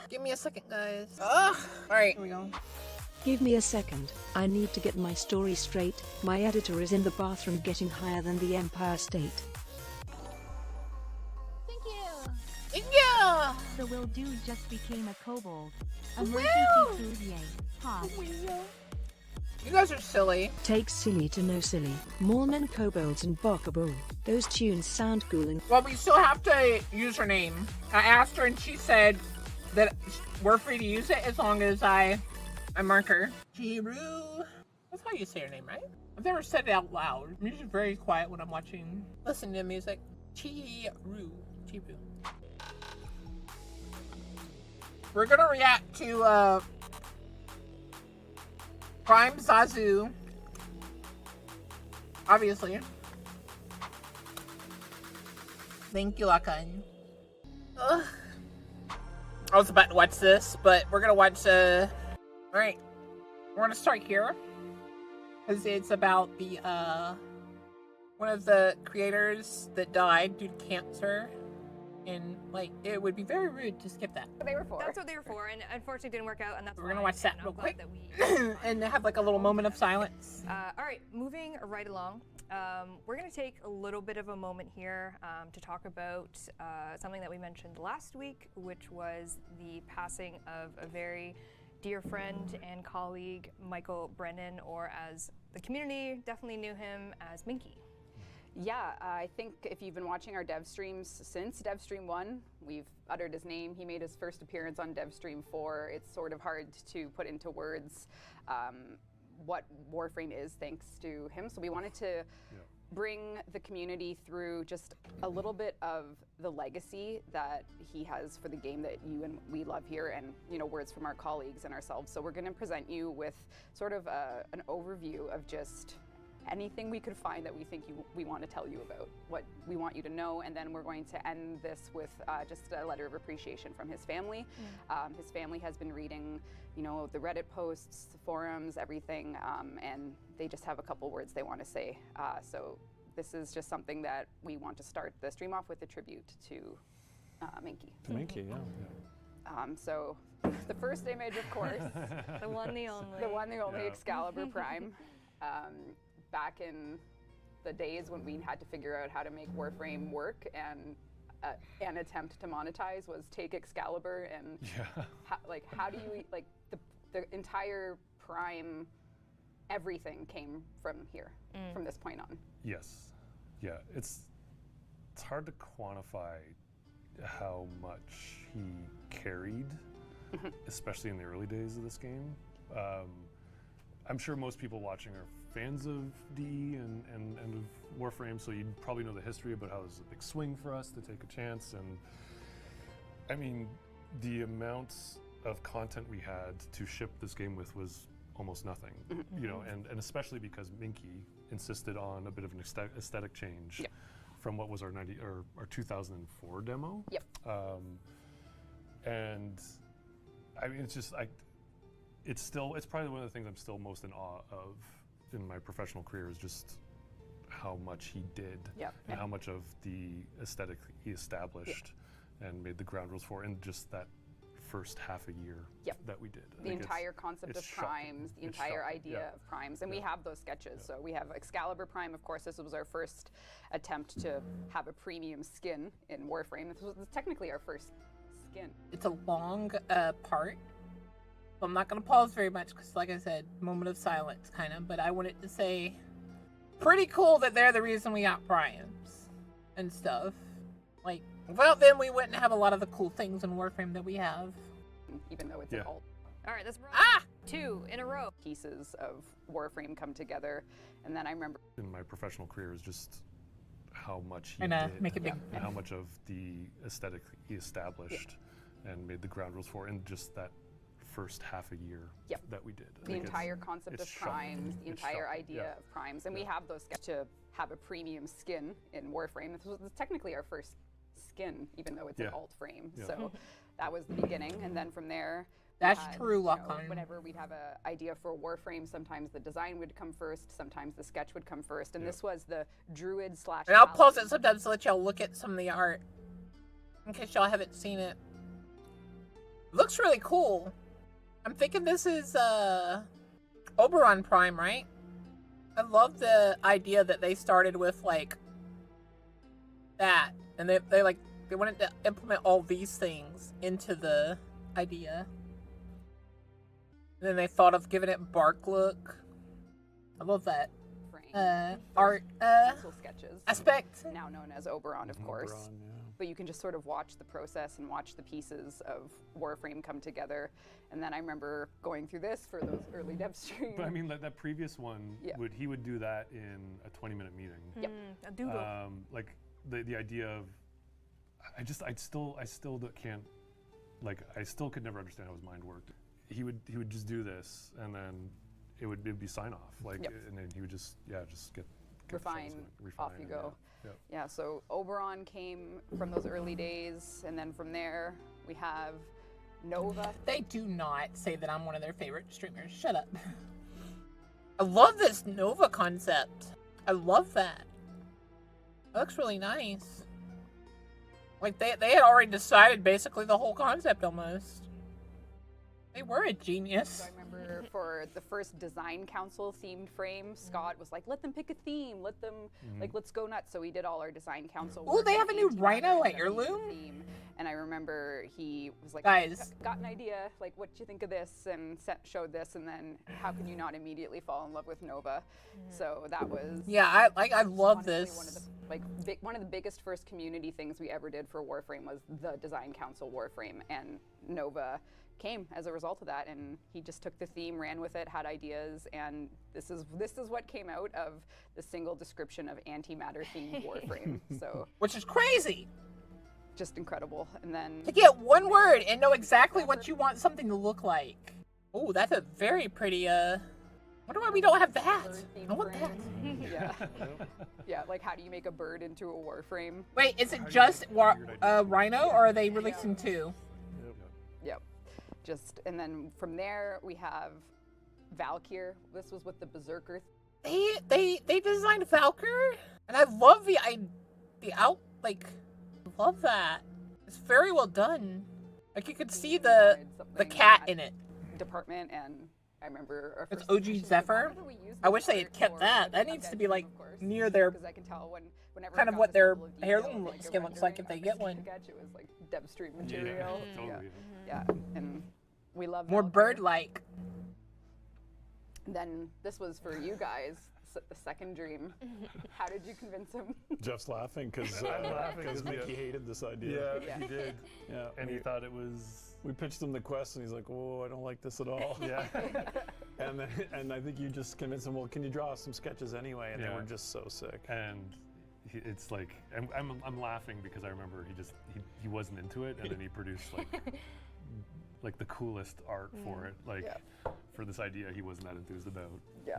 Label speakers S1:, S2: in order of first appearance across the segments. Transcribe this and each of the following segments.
S1: Give me a second, guys. Ugh. Alright, here we go.
S2: Give me a second. I need to get my story straight. My editor is in the bathroom getting higher than the Empire State.
S3: Thank you.
S1: Thank you!
S3: The will do just became a kobold. Emergency food, yay. Pop.
S1: You guys are silly.
S2: Takes silly to know silly. Mormon kobolds and Bokabo. Those tunes sound cool and
S1: Well, we still have to use her name. I asked her and she said that we're free to use it as long as I mark her. Chiru. That's how you say her name, right? I've never said it out loud. I'm usually very quiet when I'm listening to music. Chiru. Chiru. We're gonna react to Prime Zazu. Obviously. Thank you, Lakan. Ugh. I was about to watch this, but we're gonna watch Alright. We're gonna start here. Because it's about the one of the creators that died due to cancer. And like it would be very rude to skip that.
S4: They were for.
S5: That's what they were for, and unfortunately it didn't work out, and that's
S1: We're gonna
S5: fine,
S1: watch that
S5: and
S1: real
S5: I'm glad
S1: quick.
S5: that we
S1: and have like a little moment of silence.
S5: all right, moving right along. We're going to take a little bit of a moment here to talk about something that we mentioned last week, which was the passing of a very dear friend and colleague, Michael Brennan, or as the community definitely knew him as Minky.
S4: Yeah, I think if you've been watching our dev streams since dev stream 1, we've uttered his name. He made his first appearance on dev stream 4. It's sort of hard to put into words what Warframe is thanks to him. So we wanted to bring the community through just a little bit of the legacy that he has for the game that you and we love here, and words from our colleagues and ourselves. So we're going to present you with sort of an overview of just anything we could find that we think we want to tell you about, what we want you to know, and then we're going to end this with just a letter of appreciation from his family. His family has been reading, the Reddit posts, forums, everything, and they just have a couple words they want to say. So this is just something that we want to start the stream off with, a tribute to Minky.
S6: To Minky, yeah.
S4: So the first image, of course,
S5: The one, the only.
S4: the one, the only Excalibur Prime. Back in the days when we had to figure out how to make Warframe work, and an attempt to monetize was take Excalibur and how do you the entire Prime, everything came from here, from this point on.
S6: Yes. Yeah, it's hard to quantify how much he carried, especially in the early days of this game. I'm sure most people watching are fans of DE and of Warframe, so you'd probably know the history about how it was a big swing for us to take a chance. And I mean, the amounts of content we had to ship this game with was almost nothing, and especially because Minky insisted on a bit of an aesthetic change from what was our 2004 demo. And I mean, it's just it's probably one of the things I'm still most in awe of in my professional career, is just how much he did and how much of the aesthetic he established and made the ground rules for in just that first half a year that we did.
S4: The entire concept of primes, the entire idea of primes, and we have those sketches. So we have Excalibur Prime, of course. This was our first attempt to have a premium skin in Warframe. This was technically our first skin.
S1: It's a long part. I'm not going to pause very much because, like I said, moment of silence, kind of. But I wanted to say, pretty cool that they're the reason we got primes and stuff. Like, without them, we wouldn't have a lot of the cool things in Warframe that we have.
S4: Even though it's an alt.
S5: All right, that's 2 in a row.
S4: Pieces of Warframe come together, and then I remember
S6: in my professional career is just how much he
S1: and
S6: did
S1: make it big.
S6: and how much of the aesthetic he established and made the ground rules for in just that first half a year that we did.
S4: The entire concept of primes, the entire idea of primes, and we have those to have a premium skin in Warframe. This was technically our first skin, even though it's an alt frame. So that was the beginning, and then from there,
S1: that's true, Lockhart.
S4: Whenever we'd have an idea for Warframe, sometimes the design would come first, sometimes the sketch would come first, and this was the druid /
S1: And I'll pause it sometimes to let y'all look at some of the art in case y'all haven't seen it. Looks really cool. I'm thinking this is Oberon Prime, right? I love the idea that they started with like that, and they wanted to implement all these things into the idea. And then they thought of giving it bark look. I love that art
S4: pencil sketches,
S1: aspect.
S4: now known as Oberon, of course.
S7: Oberon, yeah.
S4: But you can just sort of watch the process and watch the pieces of Warframe come together. And then I remember going through this for those early dev streams.
S6: But I mean, that previous one, he would do that in a 20-minute meeting.
S4: Yep.
S5: A doodle.
S6: Like the idea of, I still can't, like, I still could never understand how his mind worked. He would just do this, and then it would be sign off, like, and then he would just get
S4: refine, off you go.
S6: Yeah.
S4: So Oberon came from those early days, and then from there we have Nova.
S1: They do not say that I'm one of their favorite streamers. Shut up. I love this Nova concept. I love that. It looks really nice. Like, they had already decided basically the whole concept almost. They were a genius.
S4: So I remember for the first design council themed frame, Scott was like, let them pick a theme, let them, like, let's go nuts. So we did all our design council
S1: Ooh,
S4: work
S1: they
S4: and
S1: have a new
S4: came
S1: rhino
S4: together
S1: at
S4: and
S1: your
S4: made a
S1: loom?
S4: theme. And I remember he was like,
S1: Guys.
S4: got an idea, like, what do you think of this? And showed this, and then how can you not immediately fall in love with Nova? So that was...
S1: Yeah, I love
S4: honestly
S1: this.
S4: one of the, one of the biggest first community things we ever did for Warframe was the design council Warframe, and Nova came as a result of that, and he just took the theme, ran with it, had ideas, and this is what came out of the single description of antimatter themed Warframe. So
S1: Which is crazy.
S4: just incredible. And then
S1: To get one word and know exactly what you want something to look like. Oh, that's a very pretty, wonder why we don't have that. I want that.
S4: yeah, yeah. Like, how do you make a bird into a Warframe?
S1: Wait, is it just Rhino, or are they releasing two?
S4: Yep. And then from there we have Valkyr. This was with the Berserker.
S1: They designed Valkyr, and I love love that. It's very well done. Like, you could see the cat in it.
S4: Department, and I remember our
S1: It's
S4: first
S1: OG
S4: discussion was,
S1: Zephyr.
S4: how do we use
S1: I
S4: this
S1: wish they had
S4: art
S1: kept
S4: for
S1: that.
S4: the
S1: That needs to be,
S4: sketching,
S1: like,
S4: of course,
S1: near their
S4: because I can tell whenever
S1: kind
S4: it
S1: of
S4: got
S1: what
S4: this
S1: their
S4: level of detail,
S1: heirloom
S4: like a
S1: skin looks like if
S4: rendering
S1: they
S4: of
S1: get one.
S4: sketch, it was like dev stream
S6: Yeah,
S4: material.
S6: totally.
S4: Yeah, and we love
S1: more
S4: Valkyr.
S1: bird-like.
S4: Then this was for you guys, the second dream. How did you convince him?
S7: Jeff's laughing because Mickey hated this idea.
S4: Yeah.
S6: He did.
S7: Yeah,
S6: And he thought it was...
S7: we pitched him the quest, and he's like, "Oh, I don't like this at all."
S6: Yeah.
S7: and I think you just convinced him. Well, can you draw some sketches anyway? And they were just so sick.
S6: And it's like, I'm laughing because I remember he wasn't into it, and then he produced like the coolest art for it, for this idea he wasn't that enthused about.
S4: Yeah.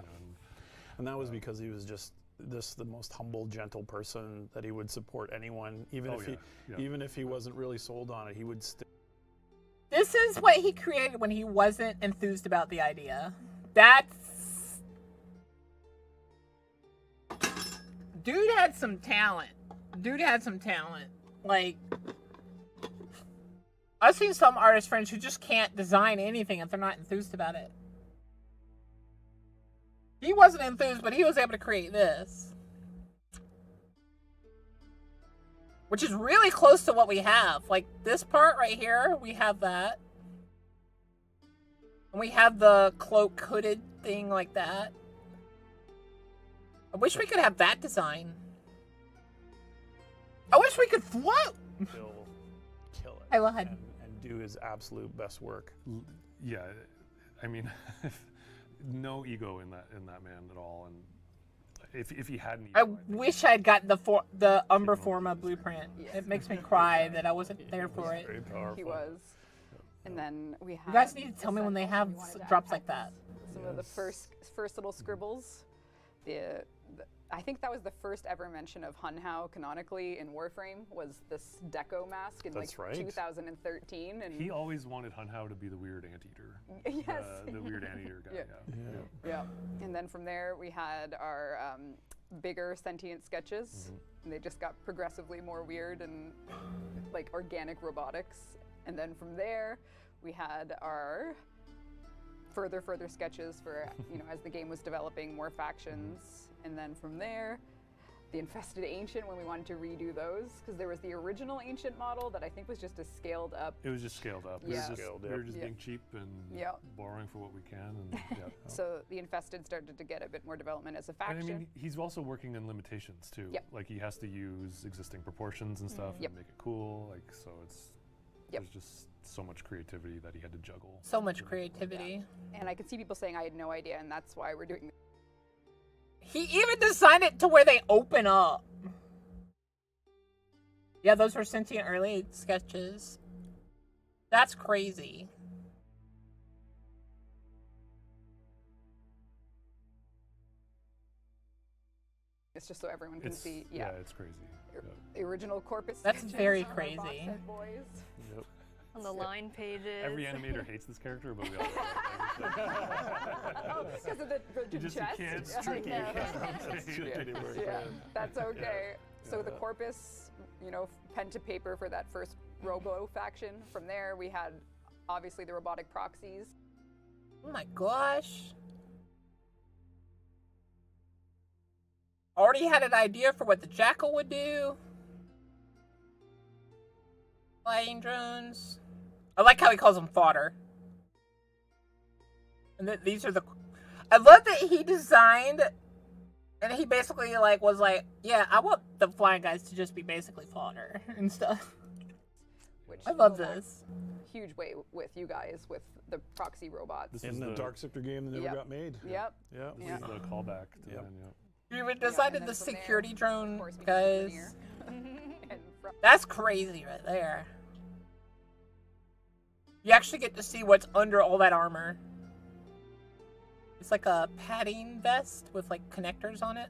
S7: And that was because he was just the most humble, gentle person that he would support anyone, even if he wasn't really sold on it, he would still.
S1: This is what he created when he wasn't enthused about the idea. That's... Dude had some talent. Like, I've seen some artist friends who just can't design anything if they're not enthused about it. He wasn't enthused, but he was able to create this. Which is really close to what we have. Like, this part right here, we have that. And we have the cloak hooded thing like that. I wish we could have that design. I wish we could float!
S7: He'll kill it.
S1: I lied.
S7: And do his absolute best work.
S6: Yeah, I mean, no ego in that man at all. And if he hadn't,
S1: I wish I had gotten the Umber Forma blueprint. It makes me cry that I wasn't there for it.
S7: Very powerful.
S4: He was. And then we have.
S1: You guys need to tell me when they have drops like that.
S4: Some of the first little scribbles. I think that was the first ever mention of Hunhao canonically in Warframe, was this Deco mask in
S7: That's right.
S4: 2013. And
S6: he always wanted Hunhao to be the weird anteater.
S4: Yes.
S6: The weird anteater guy.
S4: Yeah. And then from there we had our bigger sentient sketches. And they just got progressively more weird and like organic robotics. And then from there We had our further sketches for, as the game was developing, more factions. And then from there, the Infested Ancient, when we wanted to redo those, because there was the original Ancient model that I think was just a scaled up.
S6: It was just scaled up.
S4: Yeah.
S6: We were just being cheap and borrowing for what we can. And,
S4: So the Infested started to get a bit more development as a faction.
S6: And I mean, he's also working in limitations too.
S4: Yep.
S6: Like he has to use existing proportions and stuff and make it cool. Like so, there's just so much creativity that he had to juggle.
S1: So much creativity.
S4: Yeah. And I could see people saying I had no idea, and that's why we're doing.
S1: He even designed it to where they open up. Yeah, those were sentient early sketches. That's crazy.
S4: It's just so everyone can see.
S6: Yeah, it's crazy.
S4: The original corpus.
S1: That's
S4: sketches
S1: very
S4: on our
S1: crazy.
S4: box set, boys.
S6: Yep.
S5: On the line pages.
S6: Every animator hates this character, but we all love it.
S4: Because of the
S6: just
S4: chest.
S6: It's
S7: tricky.
S6: It's tricky to work.
S4: Yeah, that's okay. So the corpus, pen to paper for that first Robo faction. From there, we had obviously the robotic proxies.
S1: Oh my gosh. Already had an idea for what the Jackal would do. Flying drones. I like how he calls them fodder. And these are the... I love that he designed... And he basically was like, yeah, I want the flying guys to just be basically fodder and stuff.
S4: Which
S1: I love this.
S4: Huge way with you guys with the proxy robots.
S7: In the Dark Sector game that never got made.
S4: Yep.
S7: Yeah.
S6: This is the callback to then,
S1: You even designed
S4: and
S1: the
S4: then from
S1: security
S4: there,
S1: drone,
S4: of course, we
S1: guys.
S4: and
S1: That's crazy right there. You actually get to see what's under all that armor. It's like a padding vest with connectors on it.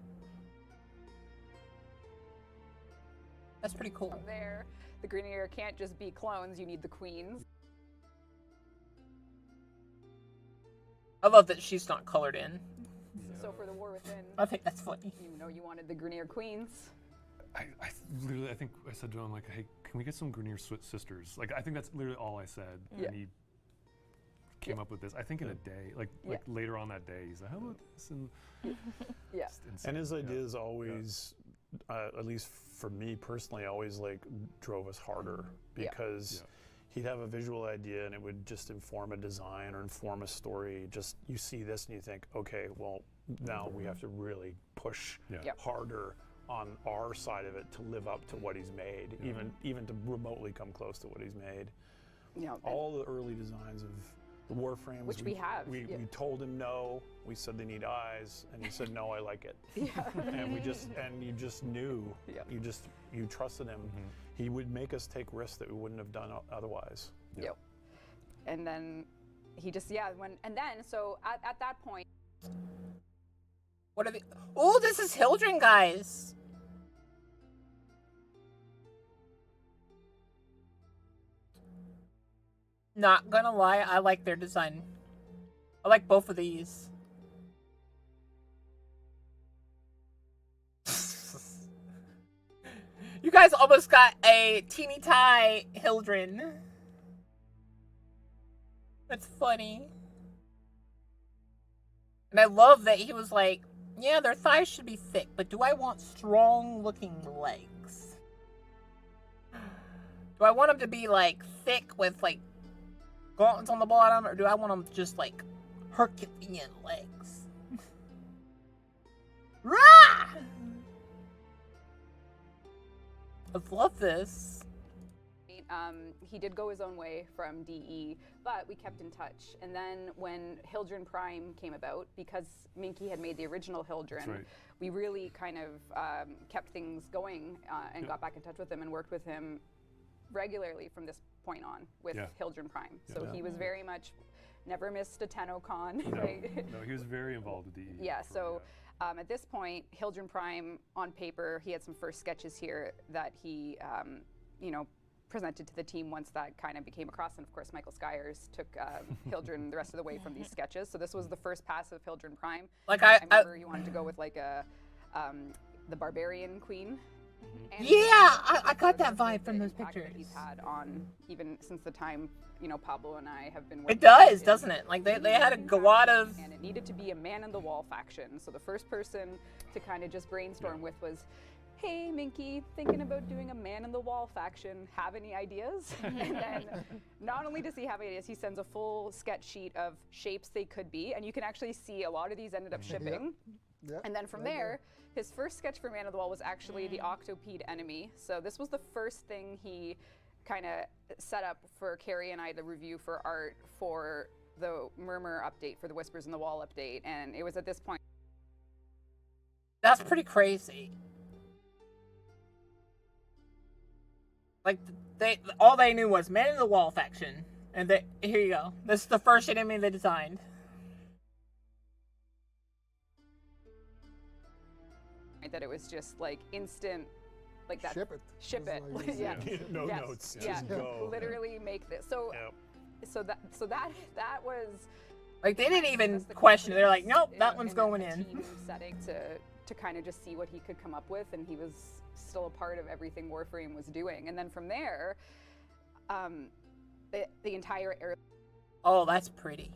S1: That's pretty cool.
S4: From there, the Grenier can't just be clones, you need the queens.
S1: I love that she's not colored in.
S4: So for the War Within,
S1: I think that's funny.
S4: you wanted the Grenier queens.
S6: I literally, I think I said to him, hey, can we get some Grenier sisters? I think that's literally all I said.
S4: Yeah.
S6: And he came up with this, I think in a day. Later on that day, he's like, how about this? And
S4: Yeah.
S7: And his ideas always, at least for me personally, always drove us harder because he'd have a visual idea and it would just inform a design or inform a story. Just you see this and you think, okay, well now we have to really push harder on our side of it to live up to what he's made, even to remotely come close to what he's made. All the early designs of the Warframes,
S4: which we have.
S7: We told him no. We said they need eyes, and he said no. I like it. And you just knew. You trusted him. He would make us take risks that we wouldn't have done otherwise.
S4: Yep. And then he just so at that point.
S1: What are the... Oh, this is Hildren, guys. Not gonna lie, I like their design. I like both of these. You guys almost got a teeny tie Hildren. That's funny. And I love that he was like, yeah, their thighs should be thick, but do I want strong-looking legs? Do I want them to be, thick with, gauntlets on the bottom, or do I want them just, Herculean legs? Rah! I love this.
S4: He did go his own way from DE, but we kept in touch. And then when Hildren Prime came about, because Minky had made the original Hildren, we really kind of kept things going and got back in touch with him and worked with him regularly from this point on with Hildren Prime. So he was very much, never missed a TennoCon.
S6: No, he was very involved with DE.
S4: At this point, Hildren Prime, on paper, he had some first sketches here that he, presented to the team once that kind of became across. And of course, Michael Skyers took Hildren the rest of the way from these sketches. So this was the first pass of Hildren Prime. I remember you wanted to go with the Barbarian Queen. And
S1: Yeah,
S4: it's
S1: I got that
S4: sort of
S1: vibe from
S4: the
S1: those
S4: impact that he's
S1: pictures.
S4: had on even since the time Pablo and I have been
S1: It
S4: working.
S1: does,
S4: in
S1: doesn't it? Like they had a
S4: faction,
S1: lot of.
S4: and it needed to be a man in the wall faction. So the first person to kind of just brainstorm with was, hey Minky, thinking about doing a man in the wall faction, have any ideas? And then not only does he have ideas, he sends a full sketch sheet of shapes they could be, and you can actually see a lot of these ended up shipping.
S8: Yep,
S4: And then from
S8: right
S4: there, his first sketch for Man of the Wall was actually the octopede enemy. So this was the first thing he kind of set up for Carrie and I to review for art for the Murmur update, for the Whispers in the Wall update. And it was at this point.
S1: That's pretty crazy. Like all they knew was Man in the Wall faction, and here you go. This is the first enemy they designed.
S4: That it was just like instant, like that.
S8: Ship it.
S4: Ship
S8: That's
S4: it.
S8: what I use.
S4: Yeah.
S7: No
S4: Yes.
S7: notes,
S4: Yeah.
S7: just go.
S4: Literally make this. So,
S7: Yep.
S4: so that was.
S1: Like they didn't even
S4: That's the
S1: question it. They're like,
S4: confidence
S1: nope, that one's going
S4: a
S1: in.
S4: Team setting to kind of just see what he could come up with, and he was still a part of everything Warframe was doing. And then from there, the entire air.
S1: Oh, that's pretty.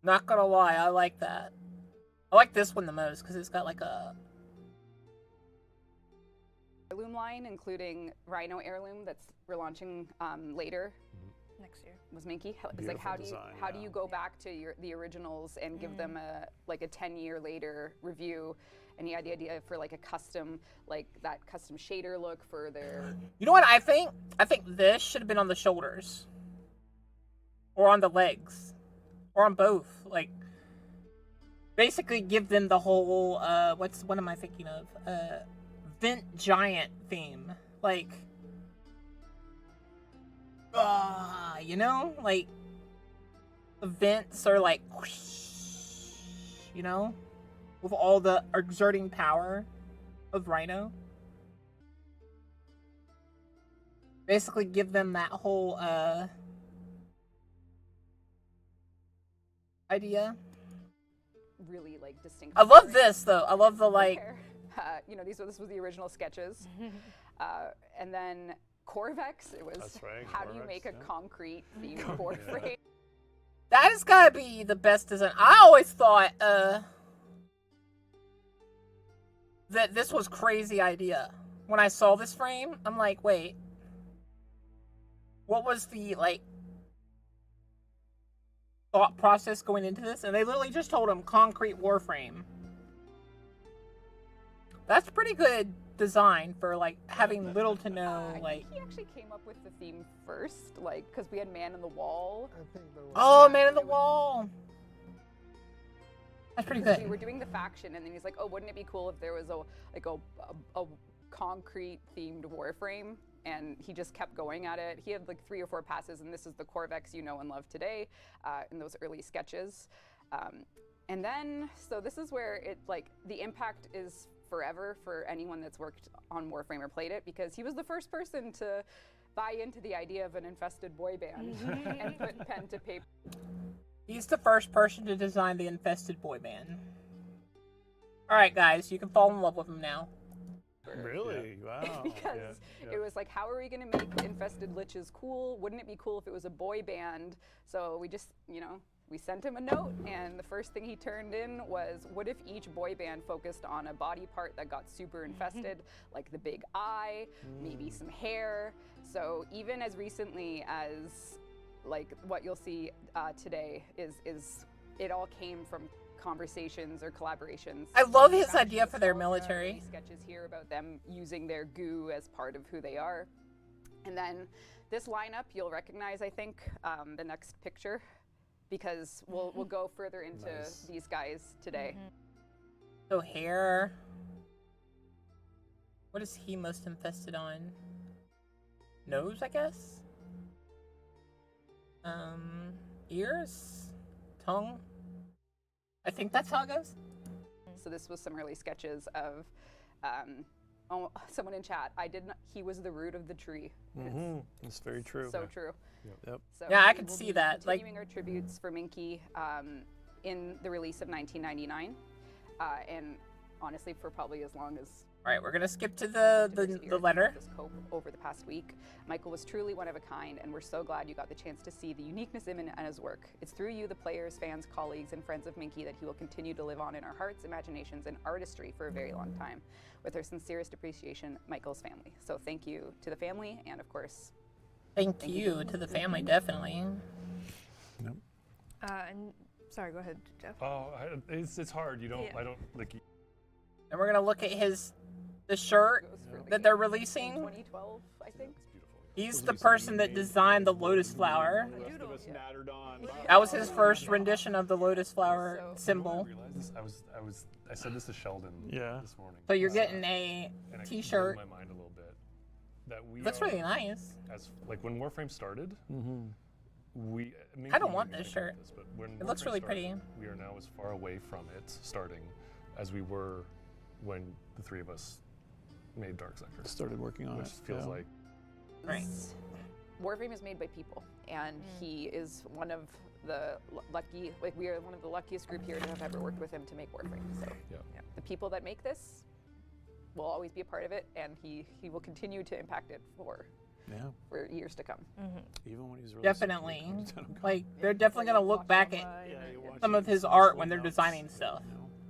S1: Not gonna lie, I like that. I like this one the most because it's got like a
S4: heirloom line, including Rhino heirloom that's we're launching later.
S5: Next year.
S4: Was Minky? It's like
S7: Beautiful
S4: how do you
S7: design,
S4: how do you go back to the originals and give them a 10-year later review? And he had the idea for like a custom, like that custom shader look for their.
S1: You know what I think? I think this should have been on the shoulders. Or on the legs. Or on both. Like basically give them the whole what am I thinking of? Vent giant theme. Like you know? Like the vents are like whoosh, you know? With all the exerting power of Rhino. Basically give them that whole idea.
S4: Really like distinct.
S1: I love this though. I love the like
S4: this was the original sketches. And then Corvex, it was
S7: That's right,
S4: how do you
S7: Corvex,
S4: make a
S7: yeah.
S4: concrete themed Warframe?
S1: that has gotta be the best design. I always thought that this was crazy idea. When I saw this frame, I'm like, wait. What was the like thought process going into this? And they literally just told him concrete Warframe. That's pretty good design for like having little to no
S4: I
S1: like.
S4: think he actually came up with the theme first, like because we had Man in the Wall.
S8: I think there was.
S1: Oh, Man in the Wall. That's pretty
S4: We
S1: good.
S4: were doing the faction, and then he's like, "Oh, wouldn't it be cool if there was a concrete themed Warframe?" And he just kept going at it. He had like 3 or 4 passes, and this is the Corvex you know and love today, in those early sketches. And then, so this is where it like the impact is forever for anyone that's worked on Warframe or played it, because he was the first person to buy into the idea of an infested boy band and put pen to paper.
S1: He's the first person to design the infested boy band. Alright guys, you can fall in love with him now.
S7: Really? Wow.
S4: Because it was like, how are we going to make infested liches cool? Wouldn't it be cool if it was a boy band? So we just, we sent him a note, and the first thing he turned in was, what if each boy band focused on a body part that got super infested, like the big eye, maybe some hair. So even as recently as like what you'll see today is it all came from conversations or collaborations.
S1: I love his
S4: Faction
S1: idea for their
S4: nostalgia,
S1: military.
S4: these sketches here about them using their goo as part of who they are. And then this lineup you'll recognize, I think, the next picture, because we'll go further into these guys today.
S1: So hair. What is he most infested on? Nose, I guess? Ears? Tongue? I think that's how it goes.
S4: So this was some early sketches of someone in chat. He was the root of the tree.
S7: That's very true.
S4: So true.
S7: Yep.
S4: So
S1: Yeah, I
S4: we
S1: could
S4: will
S1: see
S4: be
S1: that, like-
S4: Continuing our tributes for Minky in the release of 1999, and honestly for probably as long as
S1: All right, we're gonna skip to the letter.
S4: This cope over the past week. Michael was truly one of a kind, and we're so glad you got the chance to see the uniqueness in him and his work. It's through you, the players, fans, colleagues, and friends of Minky, that he will continue to live on in our hearts, imaginations, and artistry for a very long time. With our sincerest appreciation, Michael's family. So thank you to the family, and of course,
S1: Thank you to the family, definitely.
S7: Yep.
S5: And sorry, go ahead, Jeff.
S6: Oh, it's hard. You don't. I don't like.
S1: And we're gonna look at the shirt that they're releasing.
S4: 2012, I think.
S1: He's the person that designed the lotus flower.
S7: Most of us nattered on.
S1: That was his first rendition of the lotus flower symbol.
S6: I said this to Sheldon this morning.
S1: So you're getting a
S6: and it
S1: T-shirt.
S6: blew my mind a little bit. That we
S1: That's
S6: are,
S1: really nice.
S6: As like when Warframe started, we.
S1: I don't want this shirt.
S6: But when
S1: It looks
S6: Warframe
S1: really
S6: started,
S1: pretty.
S6: We are now as far away from it starting as we were when the three of us made Darkseeker.
S7: Started working on
S6: Which
S7: it.
S6: feels like.
S1: Right.
S4: Warframe is made by people, and he is one of the lucky, like we are one of the luckiest group here to have ever worked with him to make Warframe. So the people that make this will always be a part of it, and he will continue to impact it for years to come.
S7: Even when he's really
S1: Definitely. Like, they're definitely gonna look back at some of his art when they're designing stuff.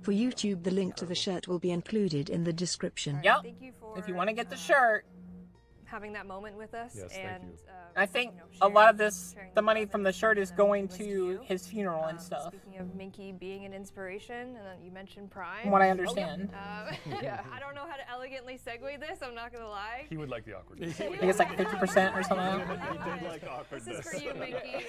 S2: For YouTube, the link to the shirt will be included in the description.
S1: Yep.
S5: Thank you for
S1: If you want to get the shirt,
S5: having that moment with us.
S6: Yes, thank
S5: and
S6: you.
S1: I think
S5: you know,
S1: a lot of
S5: sharing-
S1: this,
S5: sharing
S1: the money
S5: love
S1: from
S5: and
S1: the shirt is
S5: and
S1: going
S5: was
S1: to
S5: you.
S1: his funeral and stuff.
S5: Speaking of Minky being an inspiration, and then you mentioned Prime.
S1: From what I understand.
S5: I don't know how to elegantly segue this. I'm not gonna lie.
S6: He would like the awkwardness.
S1: I think it's like 50% or something.
S7: He did like awkwardness.
S5: This is for you, Minky.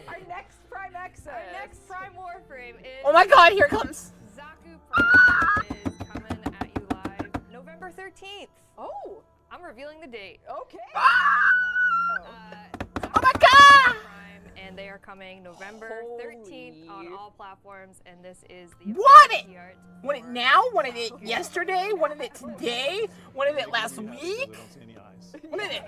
S4: Our next Prime Access.
S5: Our next Prime Warframe is.
S1: Oh my god, here it comes!
S5: Xaku Prime is coming at you live November 13th.
S4: Oh,
S5: I'm revealing the date.
S4: okay.
S1: Oh my god!
S5: Prime, and they are coming November 13th on
S4: Holy.
S5: all platforms, and this is the
S1: Want
S5: official
S1: it?
S5: art
S1: Wanted it
S5: for-
S1: now? Wanted it yesterday? Wanted it today? Wanted it last
S7: We
S1: week?
S7: don't see any eyes.
S1: Wanted it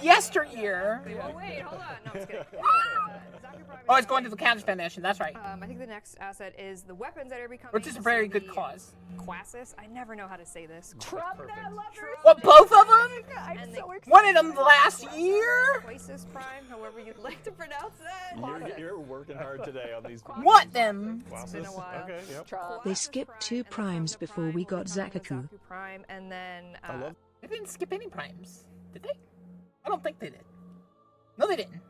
S1: yesteryear?
S5: Oh wait, hold on. No, I'm just kidding. Xaku Prime
S1: Oh,
S5: is
S1: it's going to the Canvas Foundation, that's right.
S5: I think the next asset is the weapons that are becoming.
S1: Which is a very
S5: so
S1: good
S5: the
S1: cause.
S5: Quasis. I never know how to say this.
S4: Trumna lovers.
S1: What, both of them?
S4: I'm
S5: And
S4: so
S5: they-
S4: excited.
S1: Wanted them last year?
S5: Quasis Prime, however you'd like to pronounce that.
S7: You're working hard today on these.
S1: Want them?
S5: It's been a while.
S7: Okay, yep.
S4: Trumna.
S2: They skipped 2 primes before we got Xaku.
S5: Prime, and then
S7: I love
S1: They didn't skip any primes, did they? I don't think they did. No, they didn't.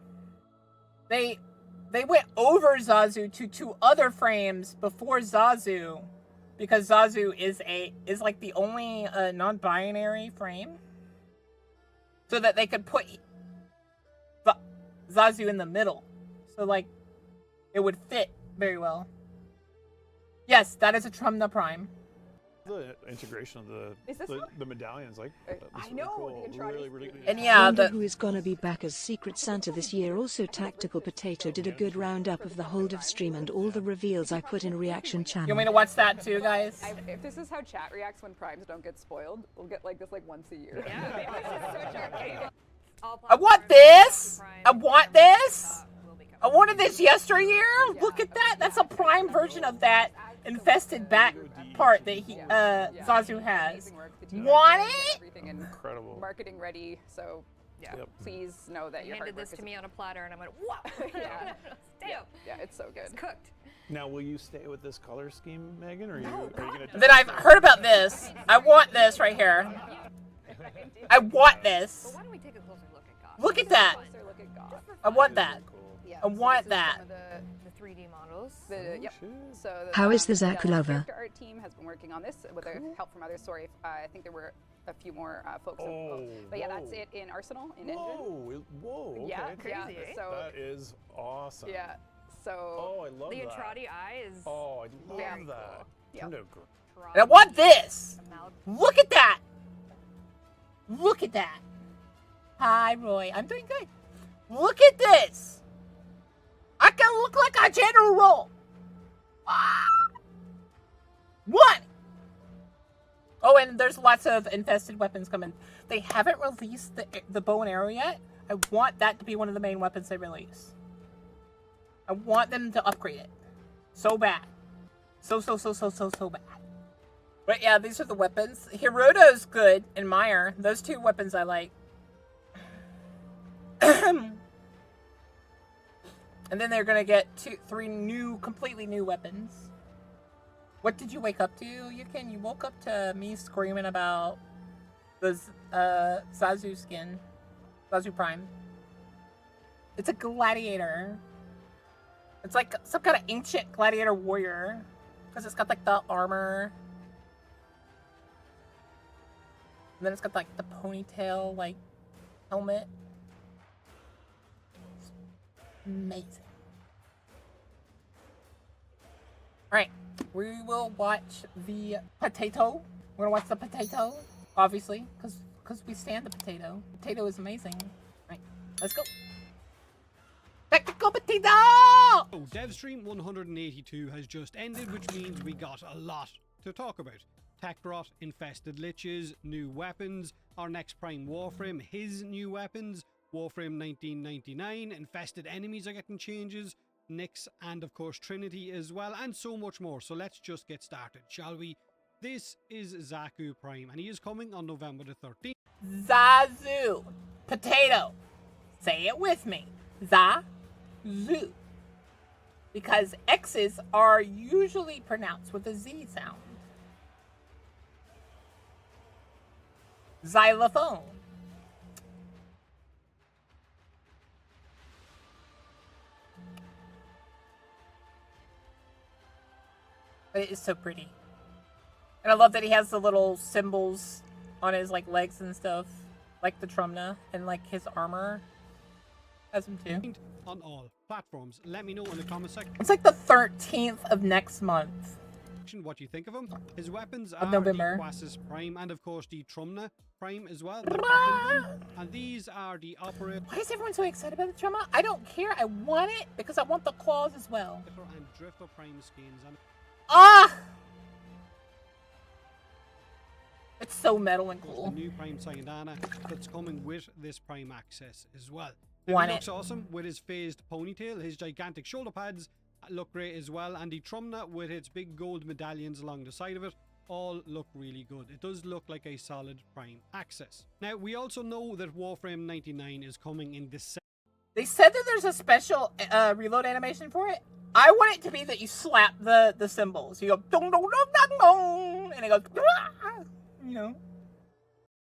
S1: They went over Zazu to 2 other frames before Zazu, because Zazu is like the only non-binary frame, so that they could put Zazu in the middle, so like it would fit very well. Yes, that is a Trumna Prime.
S7: the integration of
S4: Is this one?
S7: the medallions. Like, that's
S4: I
S7: really
S4: know,
S7: cool.
S4: the Andrade
S7: Really, really.
S4: thing.
S1: And yeah,
S2: Wonder
S1: the
S2: who is gonna be back as Secret Santa this year. Also, Tactical Potato did a good roundup of the hold of stream and all the reveals I put in reaction
S1: you want me
S2: channel.
S1: to watch that too, guys?
S4: If this is how chat reacts when primes don't get spoiled, we'll get like this like once a year.
S5: Yeah, maybe we should switch our game. All
S1: I want
S5: platforms,
S1: this.
S5: Prime,
S1: I want this.
S5: will be
S1: I wanted this yesteryear. Look at that. That's a prime version of that infested back part that Zazu has.
S4: Amazing work. The team
S1: Want
S4: has
S1: it?
S4: Everything in
S7: Incredible.
S4: marketing ready. So yeah,
S7: Yep.
S4: please know that
S5: He
S4: your hard
S5: handed
S4: work
S5: this
S4: is
S5: to me on a platter, and I went, "Wow,
S4: Yeah.
S5: damn,
S4: Yeah, it's so good.
S5: it's cooked."
S7: Now, will you stay with this color scheme, Megan, or are you going to?
S1: Then I've heard about this. I want this right here. I want this.
S5: But why don't we take a closer look at God?
S1: Look at that.
S4: Closer look at God.
S1: I want that.
S4: Yeah,
S1: I want
S4: this is
S1: that.
S4: some of
S5: The 3D models.
S4: Yep. So
S2: How is the
S4: the
S2: Xaku lover?
S4: character art team has been working on this with help from others. Sorry, I think there were a few more folks. But yeah, that's it in Arsenal in Engine.
S7: Whoa, okay.
S4: Yeah,
S5: Crazy, eh?
S4: So
S7: That is awesome.
S4: yeah, so
S7: Oh, I love
S5: The
S7: that.
S5: Andrade eye is
S7: Oh, I love
S4: Very
S7: that.
S4: cool. Yep.
S7: Turned out great.
S1: And I want this.
S5: amalgam.
S1: Look at that. Look at that. Hi, Roy. I'm doing good. Look at this. I can look like a general. Ah. What? Oh, and there's lots of infested weapons coming. They haven't released the bow and arrow yet. I want that to be one of the main weapons they release. I want them to upgrade it. So bad. So bad. But yeah, these are the weapons. Hiroto's good, and Meyer. Those two weapons I like. And then they're gonna get three completely new weapons. What did you wake up to, Yukin? You woke up to me screaming about the Xaku skin. Xaku Prime. It's a gladiator. It's like some kind of ancient gladiator warrior. Because it's got like the armor. And then it's got like the ponytail, like, helmet. It's amazing. Alright, we will watch the potato. We're gonna watch the potato, obviously, because we stand the potato. Potato is amazing. Alright, let's go. Tactical potato!
S8: Oh, DevStream 182 has just ended, which means we got a lot to talk about. Tech rot, infested liches, new weapons, our next prime Warframe, his new weapons, Warframe 1999, infested enemies are getting changes, Nyx, and of course Trinity as well, and so much more. So let's just get started, shall we? This is Xaku Prime, and he is coming on November the 13th.
S1: Xaku. Potato. Say it with me. Xaku. Because X's are usually pronounced with a Z sound. Xylophone. It is so pretty. And I love that he has the little symbols on his like legs and stuff. Like the Trumna and like his armor. Has him too.
S8: On all platforms. Let me know in the comment section.
S1: It's like the 13th of next month.
S8: What you think of him. His weapons
S1: Of
S8: are
S1: November.
S8: the Quasis Prime and of course the Trumna Prime as well. The pattern one. And these are the operator
S1: Why is everyone so excited about the Trumna? I don't care. I want it because I want the claws as well.
S8: and Drifter Prime skins. And
S1: Ah! It's so metal and
S8: the
S1: cool.
S8: new Prime Sayandana that's coming with this Prime access as well.
S1: Want
S8: He
S1: it.
S8: looks awesome with his phased ponytail, his gigantic shoulder pads look great as well, and the Trumna with its big gold medallions along the side of it all look really good. It does look like a solid Prime access. Now we also know that Warframe 99 is coming in December.
S1: They said that there's a special reload animation for it. I want it to be that you slap the symbols. You go dong dong dong dong dong, and it goes. "Rah!" You know.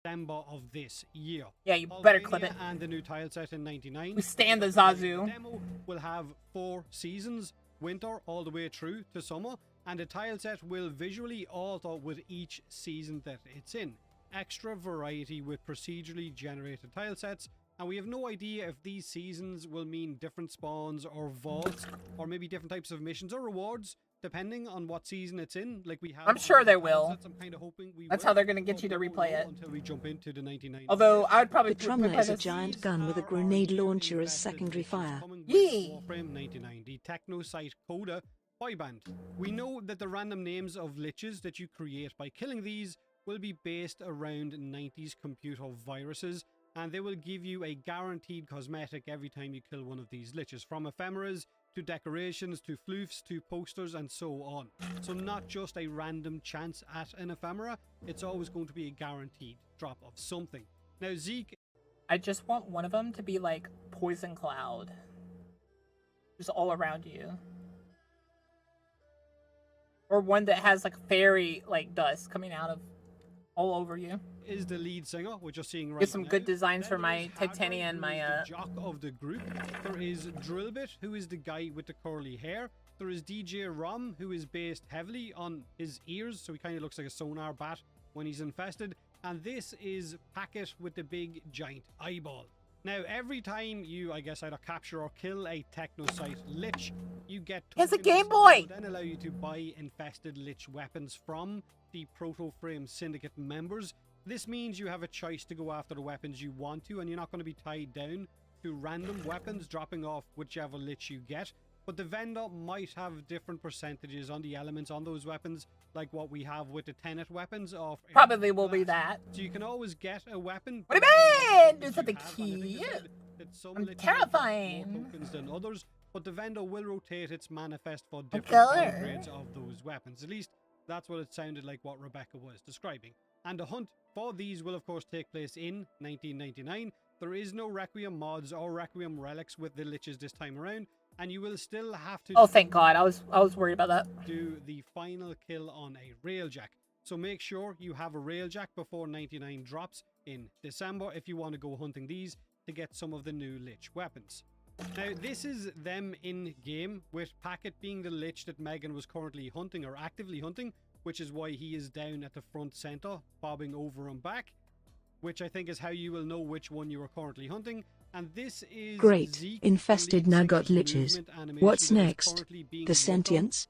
S8: December of this year.
S1: Yeah, you better clip it.
S8: And the new tile set in 99.
S1: We stand the
S8: The
S1: Xaku.
S8: demo will have 4 seasons, winter all the way through to summer, and the tile set will visually alter with each season that it's in. Extra variety with procedurally generated tile sets, and we have no idea if these seasons will mean different spawns or vaults, or maybe different types of missions or rewards, depending on what season it's in. Like we have.
S1: I'm sure they
S8: tile
S1: will.
S8: sets, I'm kind of hoping we
S1: That's
S8: will,
S1: how they're gonna get
S8: but
S1: you to
S8: we won't
S1: replay
S8: know
S1: it.
S8: until we jump into the 99.
S1: Although I would probably
S2: The Trumna
S1: replay
S2: is a
S1: this.
S2: giant gun with a grenade launcher as secondary fire.
S1: Yee.
S8: Warframe 99, the techno site Coda boy band. We know that the random names of liches that you create by killing these will be based around 90s computer viruses, and they will give you a guaranteed cosmetic every time you kill one of these liches, from ephemeras to decorations to floofs to posters and so on. So not just a random chance at an ephemera, it's always going to be a guaranteed drop of something. Now Zeke
S1: I just want one of them to be like poison cloud, just all around you, or one that has like fairy like dust coming out of all over you.
S8: is the lead singer, which you're seeing right
S1: Get some
S8: now.
S1: good designs for
S8: Then
S1: my
S8: there is Hardware,
S1: Titania and
S8: who
S1: my
S8: is the jock of the group. There is Drillbit, who is the guy with the curly hair. There is DJ Rom, who is based heavily on his ears, so he kind of looks like a sonar bat when he's infested. And this is Packet with the big giant eyeball. Now, every time you, I guess, either capture or kill a technosite lich, you get
S1: It's a
S8: tokens
S1: Game
S8: that
S1: Boy!
S8: will then allow you to buy infested lich weapons from the Proto-Frame Syndicate members. This means you have a choice to go after the weapons you want to, and you're not going to be tied down to random weapons dropping off whichever lich you get. But the vendor might have different percentages on the elements on those weapons, like what we have with the Tenet weapons of
S1: Probably will be that.
S8: so you can always get a weapon.
S1: What do you mean? Do
S8: that
S1: something
S8: you have, and I think they
S1: cute.
S8: said that some
S1: I'm
S8: liches have
S1: terrifying.
S8: more tokens than others, but the vendor will rotate its manifest for different
S1: color.
S8: upgrades of those weapons. At least That's what it sounded like what Rebecca was describing. And the hunt for these will of course take place in 1999. There is no Requiem mods or Requiem relics with the Liches this time around, and you will still have to...
S1: Oh, thank God. I was worried about that.
S8: ...do the final kill on a Railjack. So make sure you have a Railjack before 99 drops in December if you want to go hunting these to get some of the new Lich weapons. Now, this is them in-game, with Packet being the Lich that Megan was currently hunting or actively hunting, which is why he is down at the front center, bobbing over and back, which I think is how you will know which one you are currently hunting. And this is
S2: great.
S8: Zeke,
S2: Infested
S8: the
S2: now
S8: lead
S2: got
S8: signal's
S2: Liches.
S8: movement animation
S2: What's
S8: that is
S2: next?
S8: currently being
S2: The
S8: worked on,
S2: sentience?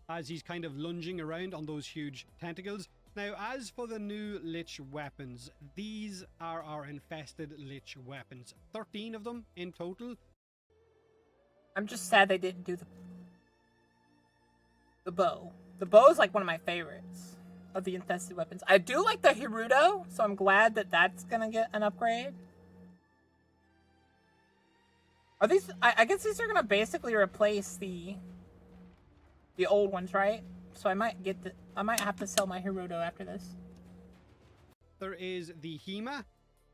S8: as he's kind of lunging around on those huge tentacles. Now, as for the new Lich weapons, these are our Infested Lich weapons. 13 of them in total.
S1: I'm just sad they didn't do the bow. The bow is like one of my favorites of the Infested weapons. I do like the Hirudo, so I'm glad that that's gonna get an upgrade. Are these? I guess these are gonna basically replace the old ones, right? So I might have to sell my Hirudo after this.
S8: There is the Hema,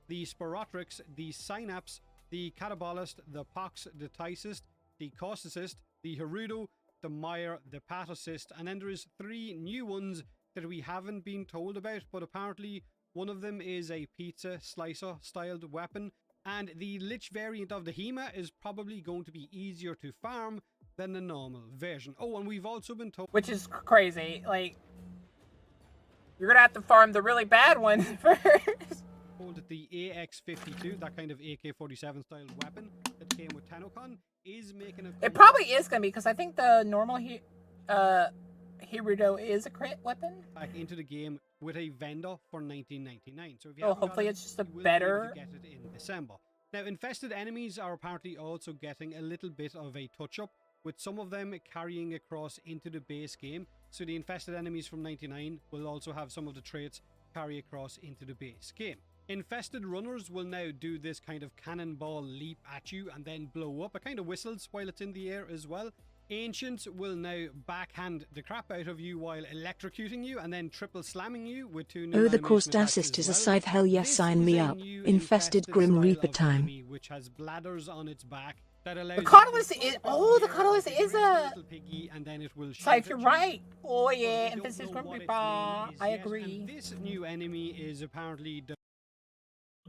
S8: the Sporotrix, the Synapse, the Catabolist, the Pox, the Tycist, the Causticist, the Hirudo, the Mire, the Pathocyst, and then there is 3 new ones that we haven't been told about, but apparently one of them is a pizza slicer styled weapon, and the Lich variant of the Hema is probably going to be easier to farm than the normal version. Oh, and we've also been told...
S1: Which is crazy. Like, you're gonna have to farm the really bad one first.
S8: ...that the AX-52, that kind of AK-47 style weapon that came with Tenokon, is making a...
S1: It probably is gonna be, because I think the normal Hirudo is a crit weapon.
S8: ...back into the game with a vendor for $19.99. So if you
S1: hopefully it's just a
S8: you will
S1: better...
S8: be able to get it in December. Now, infested enemies are apparently also getting a little bit of a touch-up, with some of them carrying across into the base game. So the infested enemies from 99 will also have some of the traits carry across into the base game. Infested runners will now do this kind of cannonball leap at you and then blow up. It kind of whistles while it's in the air as well. Ancients will now backhand the crap out of you while electrocuting you and then triple slamming you with 2 new
S2: Oh, the
S8: animation
S2: course
S8: attacks
S2: assist
S8: as
S2: is a
S8: well.
S2: scythe. Hell yes,
S8: This
S2: sign
S8: is
S2: me
S8: a
S2: up.
S8: new
S2: Infested Grim
S8: style
S2: Reaper
S8: of
S2: time.
S8: enemy, which has bladders on its back that allows
S1: The
S8: you to
S1: Cautelus
S8: jump
S1: is...
S8: up
S1: Oh,
S8: in
S1: the
S8: air
S1: Cautelus
S8: like a
S1: is
S8: great
S1: a...
S8: little piggy, and then it will
S1: So if
S8: shoot
S1: you're
S8: at you.
S1: right. Oh
S8: But
S1: yeah,
S8: we don't
S1: Infested
S8: know
S1: Grim
S8: what its
S1: Reaper.
S8: name is
S1: I
S8: yet,
S1: agree.
S8: and this new enemy is apparently the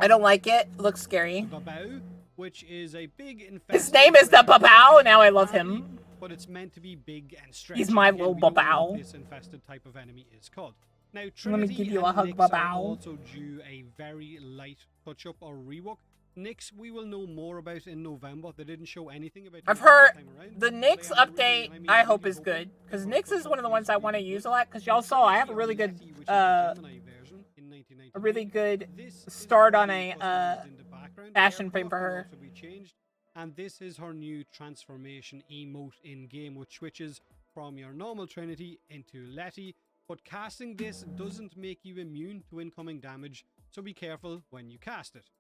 S1: I don't like it. It looks scary.
S8: Babao, which is a big infested...
S1: His name is the Babao. Now I love him.
S8: But it's meant to be big and stretchy.
S1: He's my
S8: Again,
S1: little
S8: we don't know
S1: Babao.
S8: what this infested type of enemy is called. Now,
S1: Let
S8: Trinity
S1: me give you a
S8: and
S1: hug,
S8: Nyx are
S1: Babao.
S8: also due a very light touch-up or rework. Nyx we will know more about in November. They didn't show anything about
S1: I've
S8: Nyx
S1: heard
S8: this time around.
S1: the
S8: They
S1: Nyx
S8: have a really-
S1: update.
S8: and mean
S1: I hope
S8: really
S1: is
S8: hope
S1: good, because
S8: it
S1: Nyx is one of the ones I want to use a lot. Because y'all saw I have a really good,
S8: Trinity, which is the Gemini version in 1999.
S1: a really good
S8: This is
S1: start on
S8: currently
S1: a
S8: customized in the background.
S1: fashion
S8: Hair
S1: frame for
S8: color will
S1: her.
S8: also be changed. And this is her new transformation emote in game, which switches from your normal Trinity into Letty. But casting this doesn't make you immune to incoming damage, so be careful when you cast it.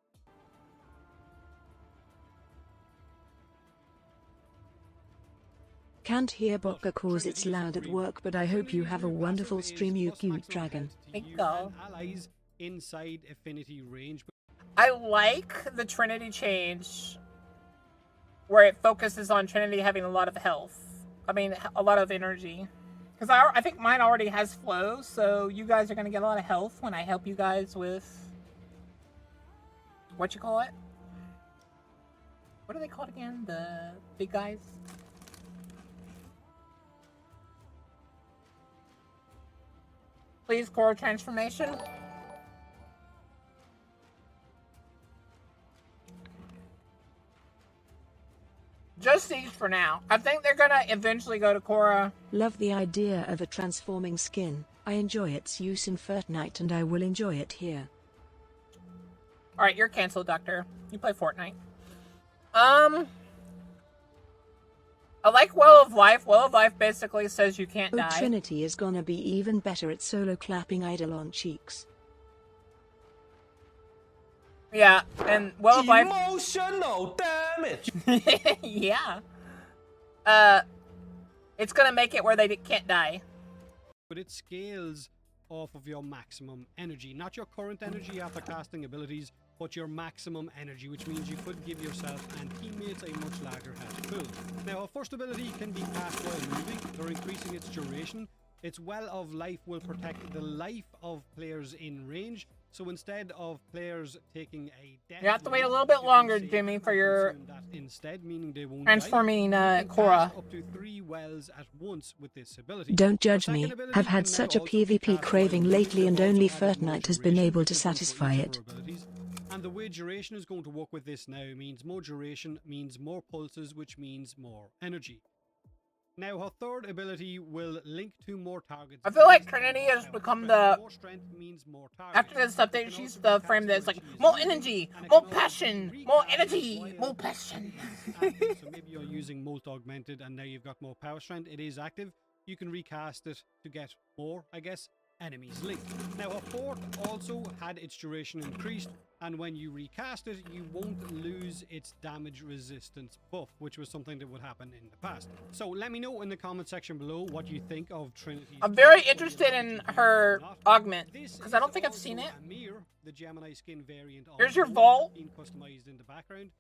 S2: Can't hear Boka cause it's loud at work, but I hope you have a wonderful stream, you cute dragon.
S1: Thank you.
S8: Allies inside affinity range.
S1: I like the Trinity change, where it focuses on Trinity having a lot of health. I mean, a lot of energy. Because I think mine already has flow, so you guys are going to get a lot of health when I help you guys with... What you call it? What are they called again? The big guys? Please, core transformation. Just these for now. I think they're gonna eventually go to Korra.
S2: Love the idea of a transforming skin. I enjoy its use in Fortnite and I will enjoy it here.
S1: Alright, you're canceled, Doctor. You play Fortnite. I like Well of Life. Well of Life basically says you can't
S2: Oh,
S1: die.
S2: Trinity is gonna be even better at solo clapping idol on cheeks.
S1: Yeah, and Well of Life...
S9: Emotional damage!
S1: yeah. It's gonna make it where they can't die.
S8: but it scales off of your maximum energy. Not your current energy after casting abilities, but your maximum energy, which means you could give yourself and teammates a much larger health pool. Now, our first ability can be cast while moving. They're increasing its duration. Its Well of Life will protect the life of players in range. So instead of players taking a death,
S1: You have to wait a little bit longer, Jimmy, for your
S8: instead, meaning they won't
S1: transforming
S8: die.
S1: Cora.
S8: Up to 3 wells at once with this ability.
S2: Don't judge
S8: Our
S2: me.
S8: second ability
S2: I've had
S8: can
S2: such
S8: now
S2: a
S8: also be
S2: PvP
S8: cast
S2: craving
S8: while
S2: lately,
S8: moving.
S2: and
S8: They've
S2: only
S8: also added more
S2: Fortnite has been able to
S8: duration
S2: satisfy
S8: for
S2: it.
S8: each abilities. And the way duration is going to work with this now means more duration means more pulses, which means more energy. Now, her third ability will link to more targets.
S1: I feel like Trinity has become the...
S8: More strength means more targets.
S1: After this update, she's the frame that's like, more energy, more passion, more energy, more passion.
S8: So maybe you're using Molt Augmented and now you've got more power strength. It is active. You can recast it to get more, I guess, enemies linked. Now, her fourth also had its duration increased, and when you recast it, you won't lose its damage resistance buff, which was something that would happen in the past. So let me know in the comment section below what you think of Trinity.
S1: I'm very interested in her augment, because I don't think I've seen it.
S8: Amir, the Gemini skin variant.
S1: Here's your vault.
S8: Being customized in the background.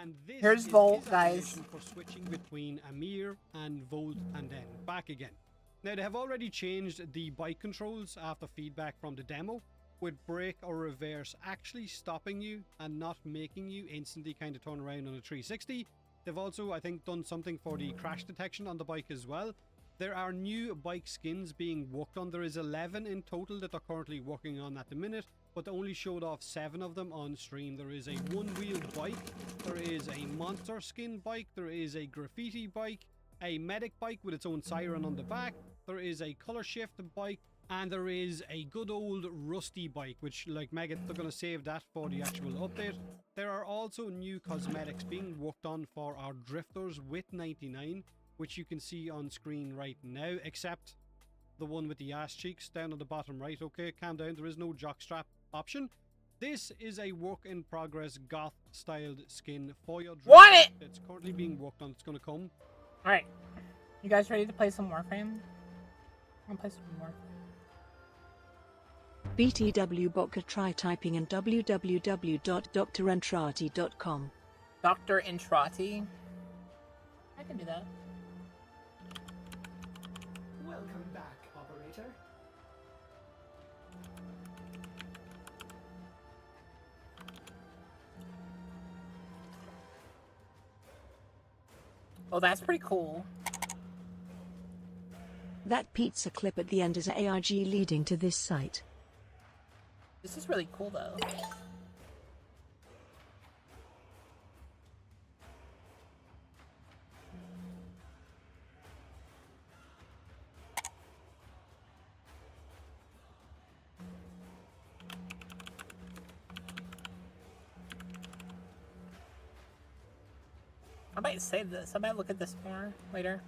S8: And this
S1: Here's
S8: is
S1: Volt,
S8: his
S1: guys.
S8: animation for switching between Amir and Volt and then back again. Now, they have already changed the bike controls after feedback from the demo, with brake or reverse actually stopping you and not making you instantly kind of turn around on a 360. They've also, I think, done something for the crash detection on the bike as well. There are new bike skins being worked on. There is 11 in total that they're currently working on at the minute, but they only showed off 7 of them on stream. There is a one-wheeled bike, there is a monster skin bike, there is a graffiti bike, a medic bike with its own siren on the back, there is a color shift bike, and there is a good old rusty bike, which, like Megan, they're going to save that for the actual update. There are also new cosmetics being worked on for our drifters with 99, which you can see on screen right now, except the one with the ass cheeks down on the bottom right. Okay, calm down, there is no jockstrap option. This is a work in progress goth styled skin for your drifter.
S1: Want it!
S8: It's currently being worked on. It's going to come.
S1: Alright. You guys ready to play some Warframe? I'm gonna play some Warframe.
S2: BTW Boka, try typing in www.drentrati.com.
S1: Dr. Entrati. I can do that.
S10: Welcome back, operator.
S1: Oh, that's pretty cool.
S2: That pizza clip at the end is a ARG leading to this site.
S1: This is really cool, though. I might save this. I might look at this more later.